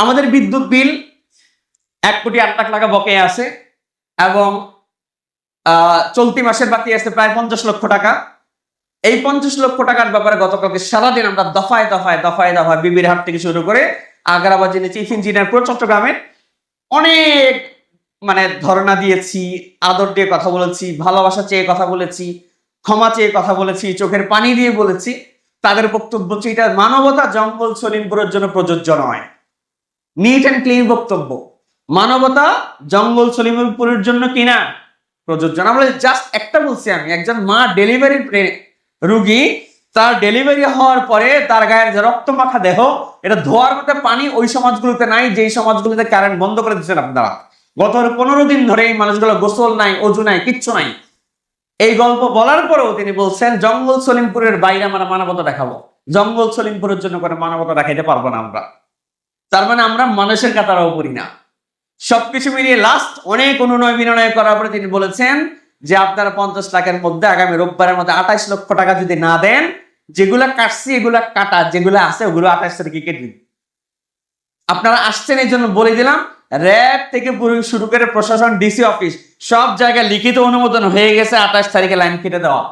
আমাদের বিদ্যুৎ বিল 1,08,00,000 টাকা বকেয়া আছে এবং চলতি মাসের বাকি আছে প্রায় 50 লক্ষ টাকা। এই 50 লক্ষ টাকার ব্যাপারে গতকালকে সারাদিন আমরা দফায় দফায় বিবির হাট থেকে শুরু করে আগ্রাবাদ চিফ ইঞ্জিনিয়ার পুরো চট্টগ্রামের অনেক ধর্ণা দিয়েছি, আদর দিয়ে কথা বলেছি, ভালোবাসা চেয়ে কথা বলেছি, ক্ষমা চেয়ে কথা বলেছি, চোখের পানি দিয়ে বলেছি। তাদের বক্তব্য হচ্ছে এটা মানবতা জঙ্গল সলিমপুরের জন্য প্রযোজ্য নয়। নিট অ্যান্ড ক্লিন বক্তব্য, মানবতা জঙ্গল সলিমপুরের জন্য কিনা প্রযোজ্য না। আমরা জাস্ট একটা বলছি, আমি একজন মা ডেলিভারি রুগী, তার ডেলিভারি হওয়ার পরে তার গায়ের যে রক্ত মাখা দেহ, এটা ধোয়ার মতো পানি ওই সমাজগুলোতে নাই যেই সমাজগুলোতে কারেন্ট বন্ধ করে দিচ্ছেন আপনারা। গত 15 দিন ধরে এই মানুষগুলো গোসল নাই, অজু নাই, কিচ্ছু নাই। এই গল্প বলার পরেও তিনি বলছেন জঙ্গল সলিমপুরের বাইরে আমরা মানবতা দেখাবো, জঙ্গল সলিমপুরের জন্য করে মানবতা দেখাইতে পারবো না আমরা। তার মানে আমরা মানুষের কাতারও পড়ি না। সবকিছু মিলিয়ে লাস্ট অনেক অনুনয় বিনয় করার পরে তিনি বলেছেন যে আপনারা 50 লাখের মধ্যে আগামী রোববারের মধ্যে 28 লক্ষ টাকা যদি না দেন, যেগুলা কাটছি এগুলা কাটা, যেগুলো আছে ওগুলো 28 তারিখে কেটে দিন। আপনারা আসছেন এই জন্য বলে দিলাম, র্যাব থেকে শুরু করে প্রশাসন, ডিসি অফিস সব জায়গায় লিখিত অনুমোদন হয়ে গেছে 28 তারিখে লাইন কেটে দেওয়া।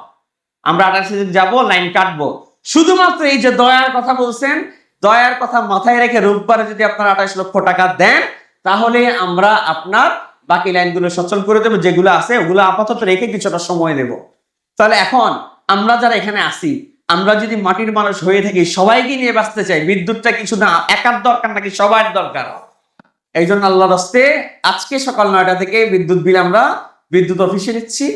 আমরা 28 তারিখে যাবো, লাইন কাটবো। শুধুমাত্র এই যে দয়ার কথা বলছেন, দয়ার কথা মাথায় রেখে রোববারে যদি আপনারা 28 লক্ষ টাকা দেন, তাহলে আমরা আপনার বাকি লাইনগুলো সচল করে দেবো, যেগুলো আছে ওগুলো আপাতত রেখে কিছুটা সময় দেব। তাহলে এখন আমরা যারা এখানে আসি, আমরা যদি মাটির মানুষ হয়ে থাকি, সবাইকে নিয়ে বাঁচতে চাই, বিদ্যুৎটা কি শুধু একার দরকার নাকি সবার দরকার? এই জন্য আল্লাহর রাস্তে আজকে সকাল 9টা থেকে বিদ্যুৎ বিল আমরা বিদ্যুৎ অফিসে নিচ্ছি।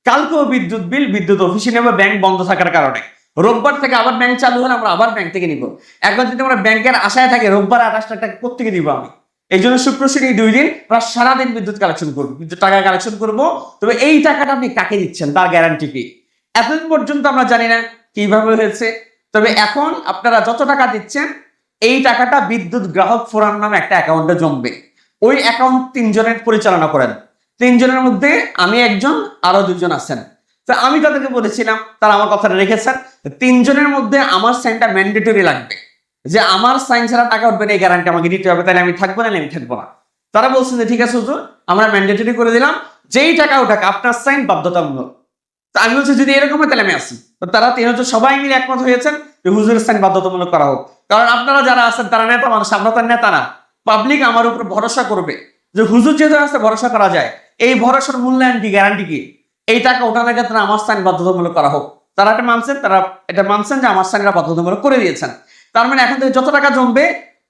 কালকেও বিদ্যুৎ বিল বিদ্যুৎ অফিসে নেবো, ব্যাংক বন্ধ থাকার কারণে। রোববার থেকে আবার ব্যাংক চালু হলে আমরা আবার ব্যাংক থেকে নিব। এখন যদি আমরা ব্যাংকের আশায় থাকি রোববার 28 লাখ টাকা কোত্থেকে দিব আমি? এই জন্য শুক্র শনি 2 দিন আমরা সারাদিন বিদ্যুৎ কালেকশন করবো, বিদ্যুৎ টাকা কালেকশন করবো। তবে এই টাকাটা আপনি কাকে দিচ্ছেন তার গ্যারান্টি কি? এতদিন পর্যন্ত আমরা জানি না কিভাবে হয়েছে। তবে এখন আপনারা যত টাকা দিচ্ছেন, এই টাকাটা বিদ্যুৎ গ্রাহক ফোরাম নামে একটা অ্যাকাউন্টে জমবে। ওই অ্যাকাউন্ট 3 জনের পরিচালনা করেন। 3 জনের মধ্যে আমি একজন, আরো 2 জন আছেন। তো আমি তাদেরকে বলেছিলাম, তারা আমার কথাটা রেখেছেন। 3 জনের মধ্যে আমার সাইনটা ম্যান্ডেটরি লাগবে, যে আমার সাইন ছাড়া টাকা উঠবে না এই গ্যারান্টি আমাকে দিতে হবে, তাহলে আমি থাকবো না, আমি থাকবো না। তারা বলছেন যে ঠিক আছে হুজুর, আমরা ম্যান্ডেটরি করে দিলাম, যেই টাকা ওঠাক আপনার সাইন বাধ্যতামূলক। তো আমি বলছি যদি এরকম হয় তাহলে আমি আসি। তো তারা 3 জন সবাই মিলে একমত হয়েছেন যে হুজুরের সাইন বাধ্যতামূলক করা হোক। কারণ আপনারা যারা আছেন তারা নেতা মানুষ, আমরা তার নেতা না। পাবলিক আমার উপর ভরসা করবে যে হুজুর যেহেতু আছে ভরসা করা যায়। এই ভরসার মূল্যায়ন কি, গ্যারান্টি কি? এই টাকা ওঠানোর ক্ষেত্রে আমার সাইন বাধ্যতামূলক করা হোক। তারা এটা মানছেন যে আমার সাইনটা বাধ্যতামূলক করে দিয়েছেন। তার মানে এখন থেকে যত টাকা জমবে,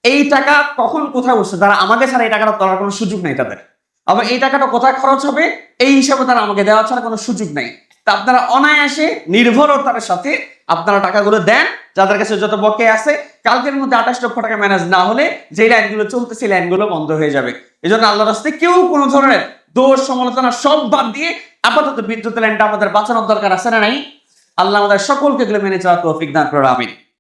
এই টাকা কখন কোথায় বসছে, তারা আমাকে ছাড়া এই টাকাটা তোলার কোনো সুযোগ নেই তাদের। আবার এই টাকাটা কোথায় খরচ হবে এই হিসাবে তারা আমাকে দেওয়া ছাড়া কোনো সুযোগ নেই। তা আপনারা অনায়াসে নির্ভরতার সাথে আপনারা টাকাগুলো দেন, যাদের কাছে যত বকেয়া আছে। কালকের মধ্যে 28 লক্ষ টাকা ম্যানেজ না হলে যে লাইনগুলো চলতে, সেই লাইনগুলো বন্ধ হয়ে যাবে। এই জন্য আল্লাহর রাস্তায় কেউ কোনো ধরনের দোষ সমালোচনা সব বাদ দিয়ে আপাতত বিদ্যুৎ লাইনটা আমাদের বাঁচানোর দরকার আছে না নাই? আল্লাহ আমাদের সকলকে এগুলো মেনে চলার তৌফিক দান করুন, আমিন।